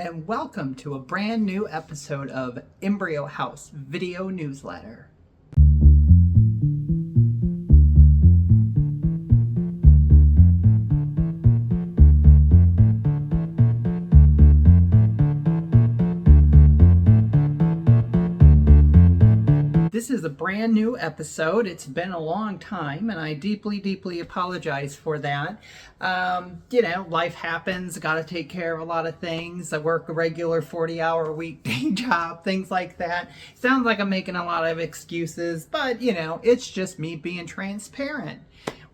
and welcome to a brand new episode of Embryo House Video Newsletter. This is a brand new episode. It's been a long time, and I deeply apologize for that. Life happens, got to take care of a lot of things. I work a regular 40-hour-a-week day job, things like that. Sounds like I'm making a lot of excuses, but, it's just me being transparent.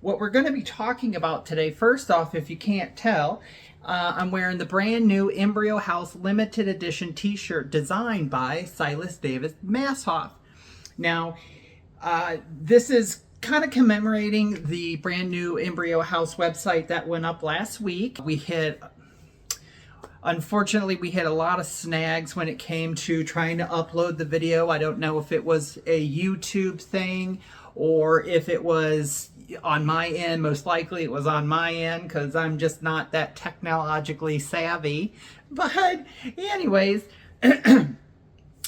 What we're going to be talking about today, first off, if you can't tell, I'm wearing the brand new Embryo House limited edition t-shirt designed by Silas Davis Mashoff. Now, this is kind of commemorating the brand new Embryo House website that went up last week. Unfortunately, we hit a lot of snags when it came to trying to upload the video. I don't know if it was a YouTube thing or if it was on my end. Most likely it was on my end because I'm just not that technologically savvy. But anyways,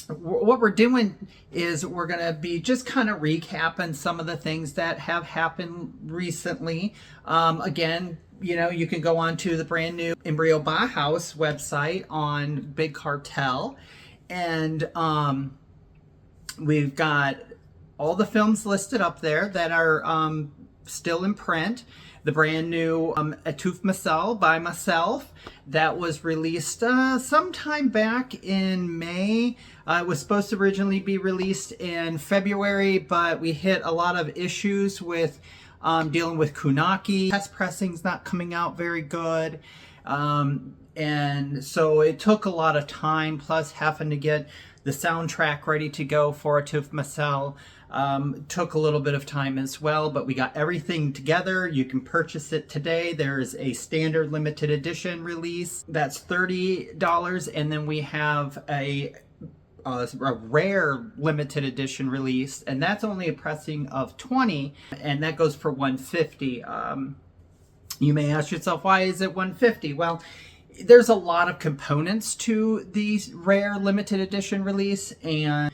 what we're doing is we're going to be just kind of recapping some of the things that have happened recently. Again, you can go on to the brand new Embryo WitchHouse website on Big Cartel, and we've got all the films listed up there that are still in print. The brand new Etouf Macel by myself that was released sometime back in May. It was supposed to originally be released in February, but we hit a lot of issues with dealing with Kunaki. Test pressing's not coming out very good. And so it took a lot of time, plus having to get the soundtrack ready to go for Etouf Macel. Took a little bit of time as well, but we got everything together. You can purchase it today. There's a standard limited edition release that's $30, and then we have a rare limited edition release, and that's only a pressing of 20, and that goes for $150. You may ask yourself, why is it $150? Well, there's a lot of components to the rare limited edition release, and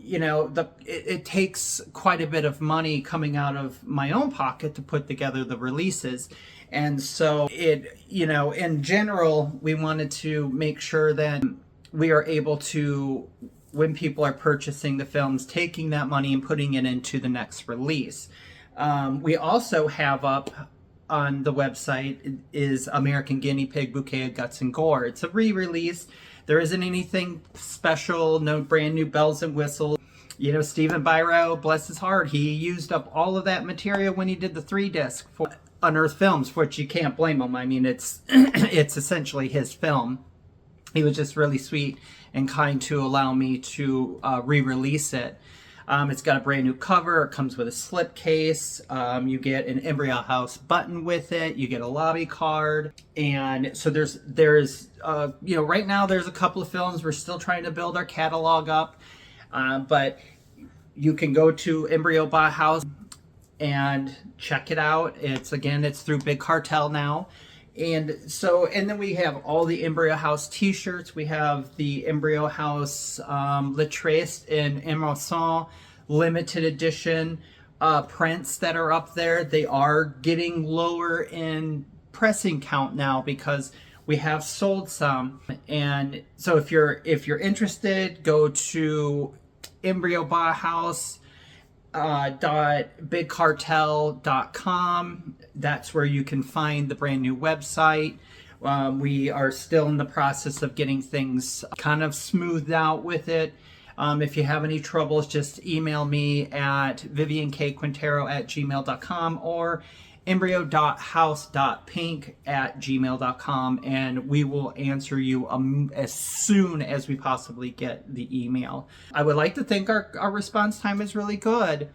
it takes quite a bit of money coming out of my own pocket to put together the releases. And so in general, we wanted to make sure that we are able to, when people are purchasing the films, taking that money and putting it into the next release. We also have up on the website is American Guinea Pig Bouquet of Guts and Gore. It's a re-release. There isn't anything special, no brand new bells and whistles. Stephen Biro, bless his heart, he used up all of that material when he did the 3-disc for Unearthed Films, which you can't blame him. I mean, it's essentially his film. He was just really sweet and kind to allow me to re-release it. It's got a brand new cover. It comes with a slipcase. You get an Embryo House button with it. You get a lobby card. And so there's right now there's a couple of films. We're still trying to build our catalog up. But you can go to Embryo WitchHouse and check it out. It's through Big Cartel now. And then we have all the Embryo House t-shirts. We have the Embryo House Le Trace in Emerson limited edition prints that are up there. They are getting lower in pressing count now because we have sold some. And so if you're interested, go to Embryo WitchHouse .bigcartel.com. That's where you can find the brand new website. We are still in the process of getting things kind of smoothed out with it. If you have any troubles, just email me at vivian.k.quintero@gmail.com or embryo.house.pink@gmail.com, and we will answer you as soon as we possibly get the email. I would like to think our response time is really good.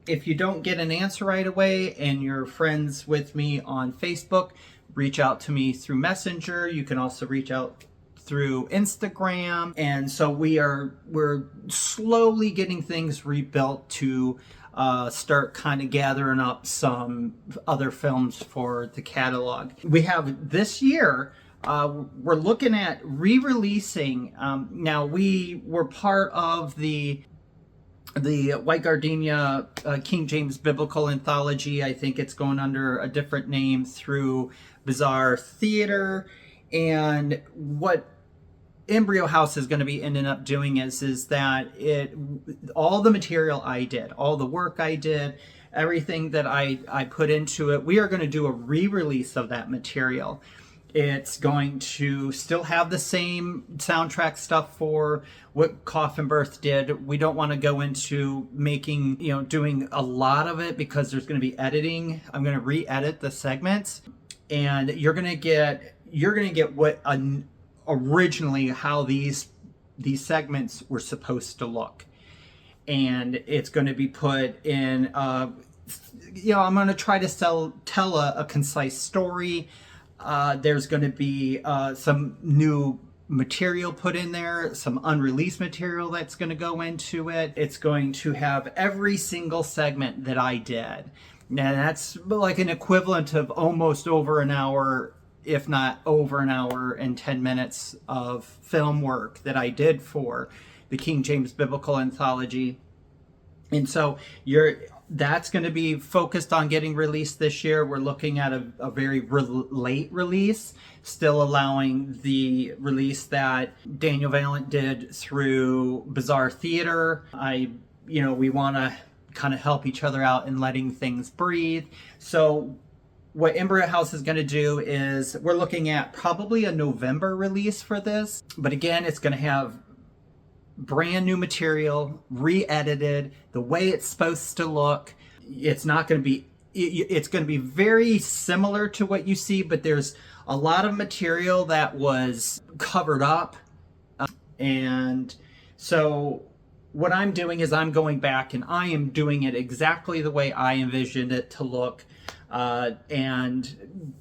If you don't get an answer right away and you're friends with me on Facebook, reach out to me through Messenger. You can also reach out through Instagram. And so we're slowly getting things rebuilt to start kind of gathering up some other films for the catalog. We have this year we're looking at re-releasing. Now, we were part of the White Gardenia King James Biblical Anthology. I think it's going under a different name through Bizarre Theater. And what Embryo House is going to be ending up doing is that all the material I did, all the work I did, everything that I put into it, we are going to do a re-release of that material. It's going to still have the same soundtrack stuff for what Coffin Birth did. We don't want to go into making, doing a lot of it because there's going to be editing. I'm going to re-edit the segments, and you're going to get what originally how these segments were supposed to look, and it's going to be put in. I'm going to try to tell a concise story. There's going to be some new material put in there, some unreleased material that's going to go into it. It's going to have every single segment that I did. Now that's like an equivalent of almost over an hour, if not over an hour and 10 minutes of film work that I did for the King James Biblical Anthology. And so that's going to be focused on getting released this year. We're looking at a very late release, still allowing the release that Daniel Valent did through Bizarre Theater. We want to kind of help each other out in letting things breathe. So what Embryo House is going to do is we're looking at probably a November release for this. But again, it's going to have brand new material, re-edited, the way it's supposed to look. It's not going to be, it's going to be very similar to what you see, but there's a lot of material that was covered up. And so what I'm doing is I'm going back and I am doing it exactly the way I envisioned it to look. And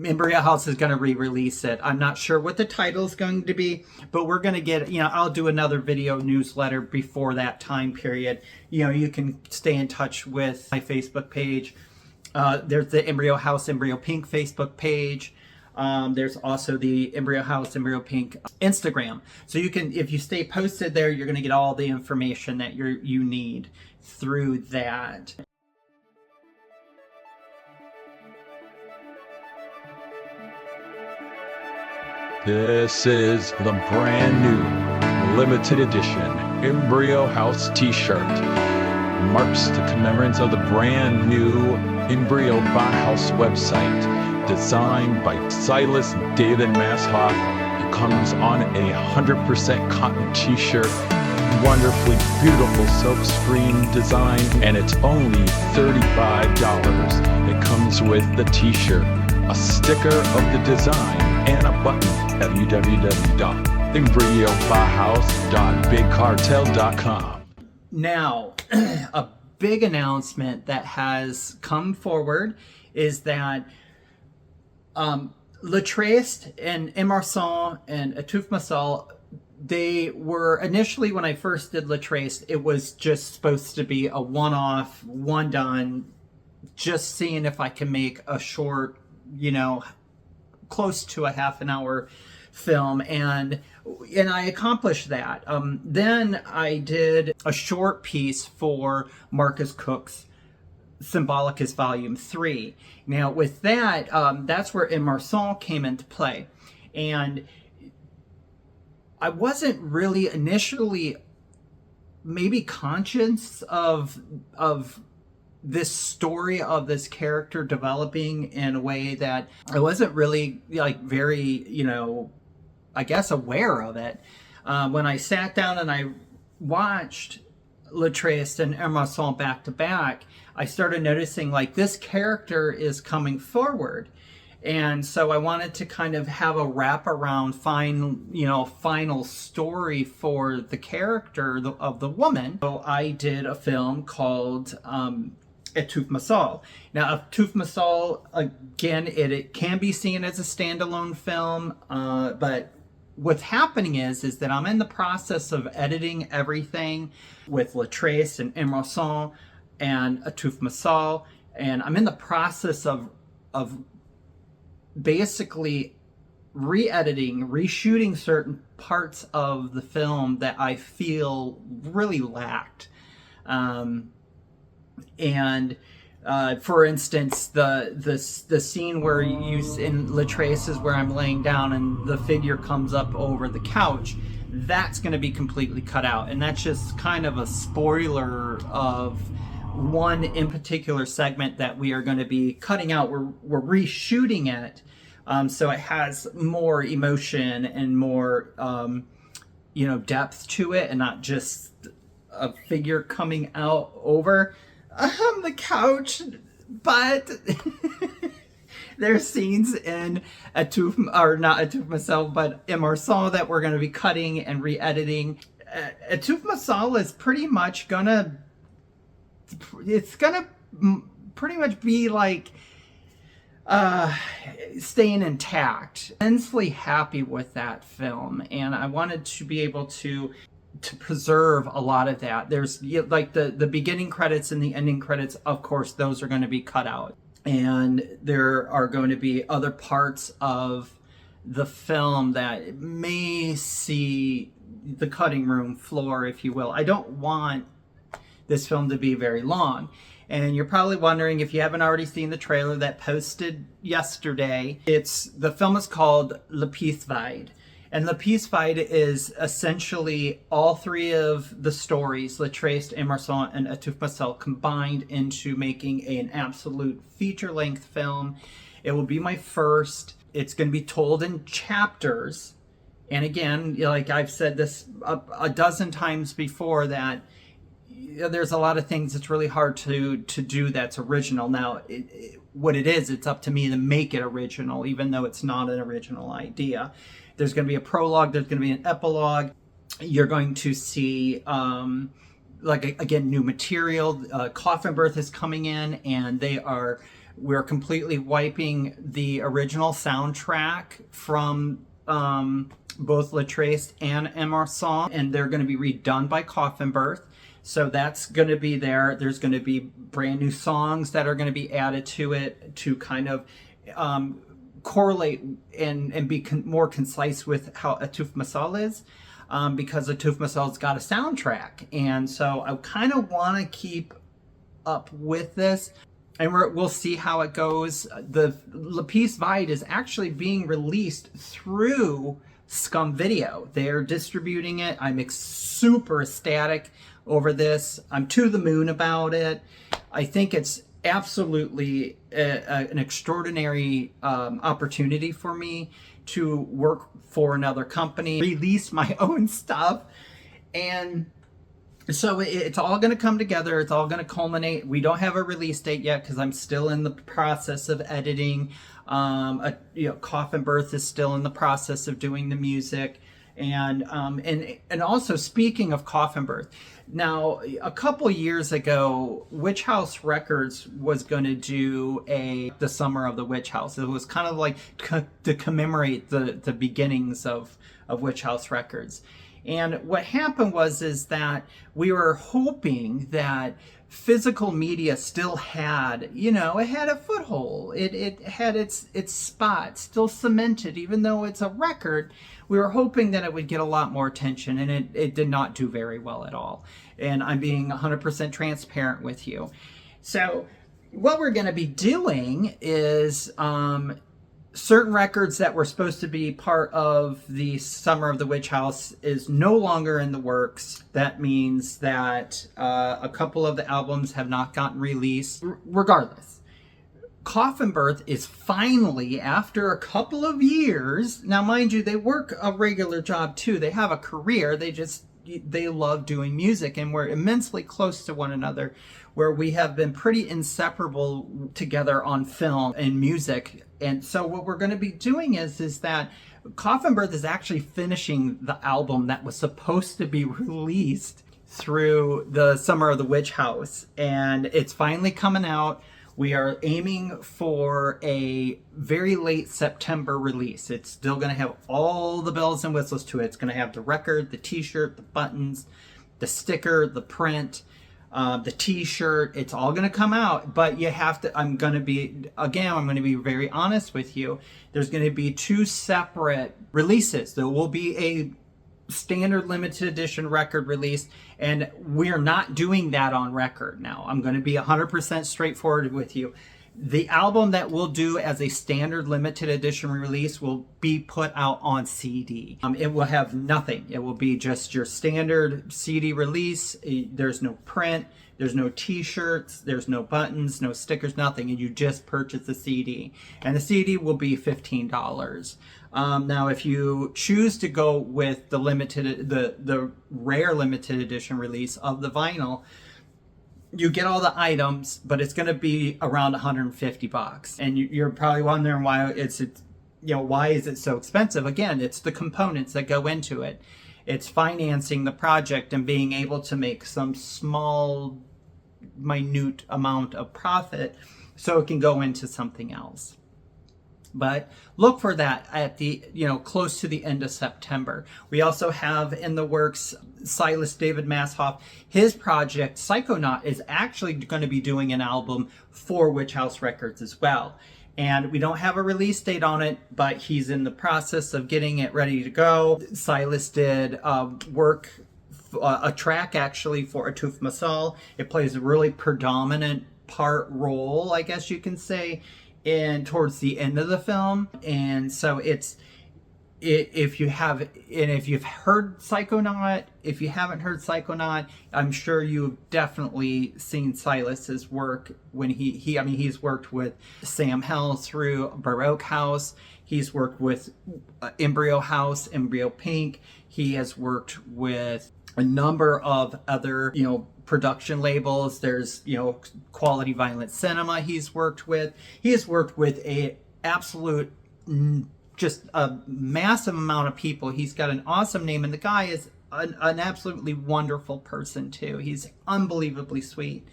Embryo House is going to re-release it. I'm not sure what the title is going to be, but we're going to get, I'll do another video newsletter before that time period. You can stay in touch with my Facebook page. There's the Embryo House, Embryo Pink Facebook page. There's also the Embryo House, Embryo Pink Instagram. So you can, if you stay posted there, you're going to get all the information that you need through that. This is the brand new limited edition Embryo House t-shirt. Marks the commemorations of the brand new Embryo House website, designed by Silas David Mashoff. It comes on a 100% cotton t-shirt, wonderfully beautiful silkscreen design, and it's only $35. It comes with the t-shirt, a sticker of the design, and a button. www.embryobahouse.bigcartel.com. Now, a big announcement that has come forward is that Latrace and Emerson and Etouf Masal, they were initially, when I first did Latrace, it was just supposed to be a one-off, one done, just seeing if I can make a short, close to a half an hour film, and I accomplished that. Then I did a short piece for Marcus Cook's Symbolicus Volume 3. Now with that, that's where Emerson came into play. And I wasn't really initially maybe conscious of this story of this character developing in a way that I wasn't really very, I guess aware of it. When I sat down and I watched Latrace and Emerson back to back, I started noticing this character is coming forward. And so I wanted to kind of have a wraparound final story for the character of the woman. So I did a film called Etouf Masal. Now, Etouf Masal, again, it can be seen as a standalone film, but what's happening is that I'm in the process of editing everything with Latrace and Emerson and Etouf Masal, and I'm in the process of basically re-editing, reshooting certain parts of the film that I feel really lacked. And for instance, the scene where in Latrace is where I'm laying down and the figure comes up over the couch, that's going to be completely cut out, and that's just kind of a spoiler of one in particular segment that we are going to be cutting out. We're reshooting it, so it has more emotion and more depth to it, and not just a figure coming out over the couch. But there's scenes in Etouf but Embryo that we're going to be cutting and re-editing. Etouf is pretty much gonna pretty much be like staying intact. Immensely happy with that film, and I wanted to be able to preserve a lot of that. There's like the beginning credits and the ending credits, of course, those are going to be cut out. And there are going to be other parts of the film that may see the cutting room floor, if you will. I don't want this film to be very long. And you're probably wondering, if you haven't already seen the trailer that posted yesterday, the film is called ep.5. And ep.5 is essentially all three of the stories, Latrace, Embryo, and Etouf combined into making an absolute feature-length film. It will be my first. It's going to be told in chapters. And again, like I've said this a dozen times before, that there's a lot of things that's really hard to do that's original. Now, what it is, it's up to me to make it original, even though it's not an original idea. There's going to be a prologue. There's going to be an epilogue. You're going to see, again, new material. Coffin Birth is coming in, and we're completely wiping the original soundtrack from both Latrace and Embryo, and they're going to be redone by Coffin Birth. So that's going to be there. There's going to be brand new songs that are going to be added to it to kind of correlate and be more concise with how Etouf is, because Etouf got a soundtrack, and so I kind of want to keep up with this, and we'll see how it goes. The ep.5 is actually being released through Scum Video. They're distributing it. I'm super ecstatic over this. I'm to the moon about it. I think it's absolutely an extraordinary opportunity for me to work for another company, release my own stuff, and so it's all going to come together. It's all going to culminate. We don't have a release date yet because I'm still in the process of editing. Coffin Birth is still in the process of doing the music, and also, speaking of Coffin Birth, now a couple years ago, WitchHouse Records was going to do the Summer of the WitchHouse. It was kind of like to commemorate the beginnings of WitchHouse Records. And what happened is that we were hoping that physical media still had, it had a foothold. It had its spot still cemented, even though it's a record. We were hoping that it would get a lot more attention, and it did not do very well at all. And I'm being 100% transparent with you. So what we're going to be doing is certain records that were supposed to be part of the Summer of the WitchHouse is no longer in the works. That means that a couple of the albums have not gotten released. Regardless, Coffin Birth is finally, after a couple of years, now mind you, they work a regular job too. They have a career. They love doing music, and we're immensely close to one another, where we have been pretty inseparable together on film and music. And so what we're going to be doing is that Coffin Birth is actually finishing the album that was supposed to be released through the Summer of the WitchHouse, and it's finally coming out. We are aiming for a very late September release. It's still going to have all the bells and whistles to it. It's going to have the record, the t-shirt, the buttons, the sticker, the print, the t-shirt, it's all going to come out, but you have to, I'm going to be very honest with you. There's going to be 2 separate releases. There will be a standard limited edition record release, and we're not doing that on record now. I'm going to be 100% straightforward with you. The album that we'll do as a standard limited edition release will be put out on CD. It will have nothing. It will be just your standard CD release. There's no print, there's no t-shirts, there's no buttons, no stickers, nothing. And you just purchase the CD. And the CD will be $15. Now, if you choose to go with the rare limited edition release of the vinyl, you get all the items, but it's going to be around $150. And you're probably wondering why why is it so expensive? Again, it's the components that go into it. It's financing the project and being able to make some small, minute amount of profit so it can go into something else. But look for that at the, close to the end of September. We also have in the works Silas David Mashoff. His project, Psychonaut, is actually going to be doing an album for WitchHouse Records as well. And we don't have a release date on it, but he's in the process of getting it ready to go. Silas did a track actually for Atuf Masal. It plays a really predominant role, I guess you can say, and towards the end of the film. And so if you've heard Psychonaut, if you haven't heard Psychonaut, I'm sure you've definitely seen Silas's work when he's worked with Sam Hell through Baroque House. He's worked with Embryo House, Embryo Pink. He has worked with a number of other, production labels. There's, Quality Violent Cinema he's worked with. He has worked with just a massive amount of people. He's got an awesome name, and the guy is an absolutely wonderful person too. He's unbelievably sweet.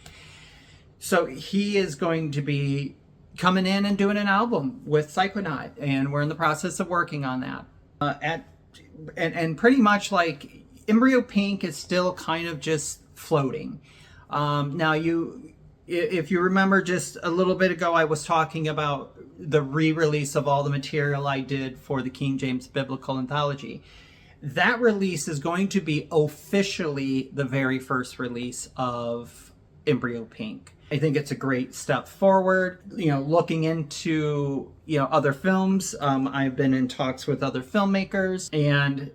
So he is going to be coming in and doing an album with Psychonaut, and we're in the process of working on that. And pretty much like Embryo Pink is still kind of just floating. Now, if you remember just a little bit ago, I was talking about the re-release of all the material I did for the King James Biblical Anthology. That release is going to be officially the very first release of Embryo Pink. I think it's a great step forward. Looking into, other films, I've been in talks with other filmmakers, and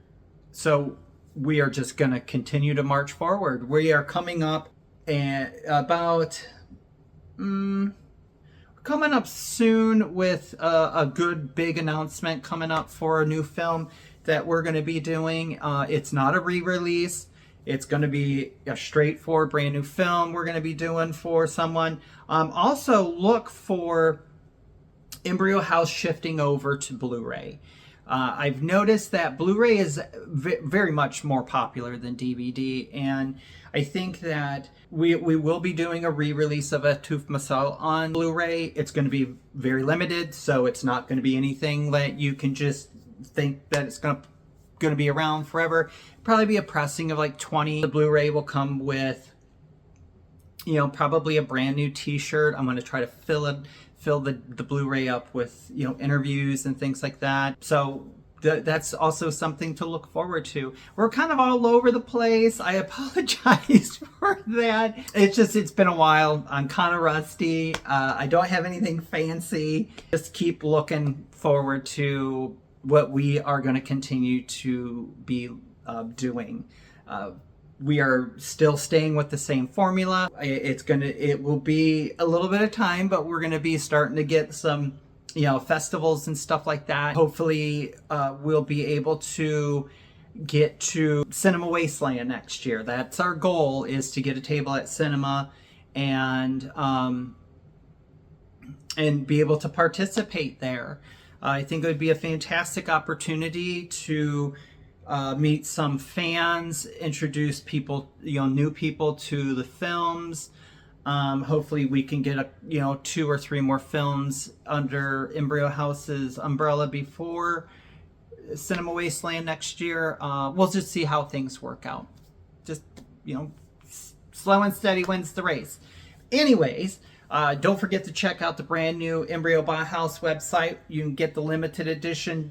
so we are just going to continue to march forward. We are coming up coming up soon with a good big announcement coming up for a new film that we're going to be doing. It's not a re-release. It's going to be a straightforward brand new film we're going to be doing for someone. Also look for Embryo House shifting over to Blu-ray. I've noticed that Blu-ray is very much more popular than DVD, and I think that we will be doing a re-release of Atuf Masal on Blu-ray. It's going to be very limited, so it's not going to be anything that you can just think that it's going to be around forever. Probably be a pressing of like 20. The Blu-ray will come with, probably a brand new t-shirt. I'm going to try to fill the Blu-ray up with, interviews and things like that. So that's also something to look forward to. We're kind of all over the place. I apologize for that. It's been a while. I'm kind of rusty. I don't have anything fancy. Just keep looking forward to what we are going to continue to be doing. We are still staying with the same formula. It will be a little bit of time, but we're going to be starting to get some, festivals and stuff like that. Hopefully, we'll be able to get to Cinema Wasteland next year. That's our goal, is to get a table at cinema and be able to participate there. I think it would be a fantastic opportunity to meet some fans, introduce people, new people to the films. Hopefully we can get 2 or 3 more films under Embryo House's umbrella before Cinema Wasteland next year. We'll just see how things work out. Just, Slow and steady wins the race. Anyways, don't forget to check out the brand new Embryo Bauhaus website. You can get the limited edition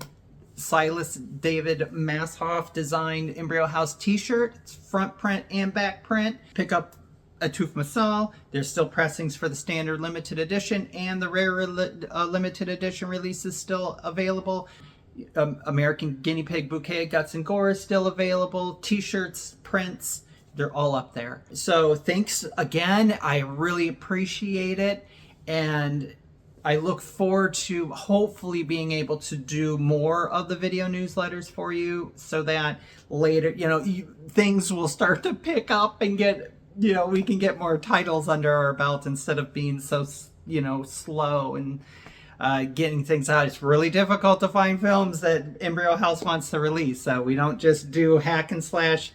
Silas David Mashoff designed Embryo House t-shirt. It's front print and back print. Pick up a Tooth Masal. There's still pressings for the standard limited edition, and the rare limited edition release is still available. American Guinea Pig Bouquet Guts and Gore is still available. T-shirts, prints, they're all up there. So thanks again. I really appreciate it, and I look forward to hopefully being able to do more of the video newsletters for you, so that later, things will start to pick up and get, we can get more titles under our belt instead of being so, slow and getting things out. It's really difficult to find films that Embryo House wants to release. So we don't just do hack and slash,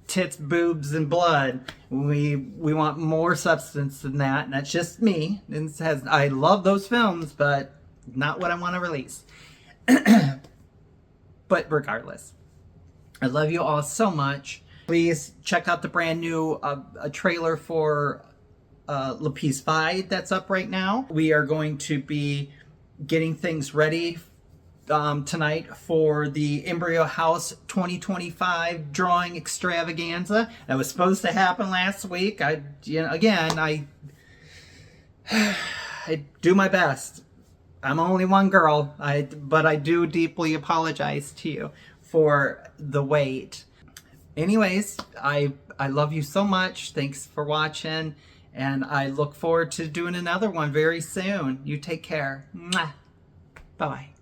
tits, boobs, and blood. We want more substance than that, and that's just me. And it says I love those films, but not what I want to release. But regardless, I love you all so much. Please check out the brand new trailer for ep.5 that's up right now. We are going to be getting things ready tonight for the Embryo House 2025 drawing extravaganza that was supposed to happen last week. I do my best. I'm only one girl, but I do deeply apologize to you for the wait. Anyways, I love you so much. Thanks for watching, and I look forward to doing another one very soon. You take care. Mwah. Bye-bye.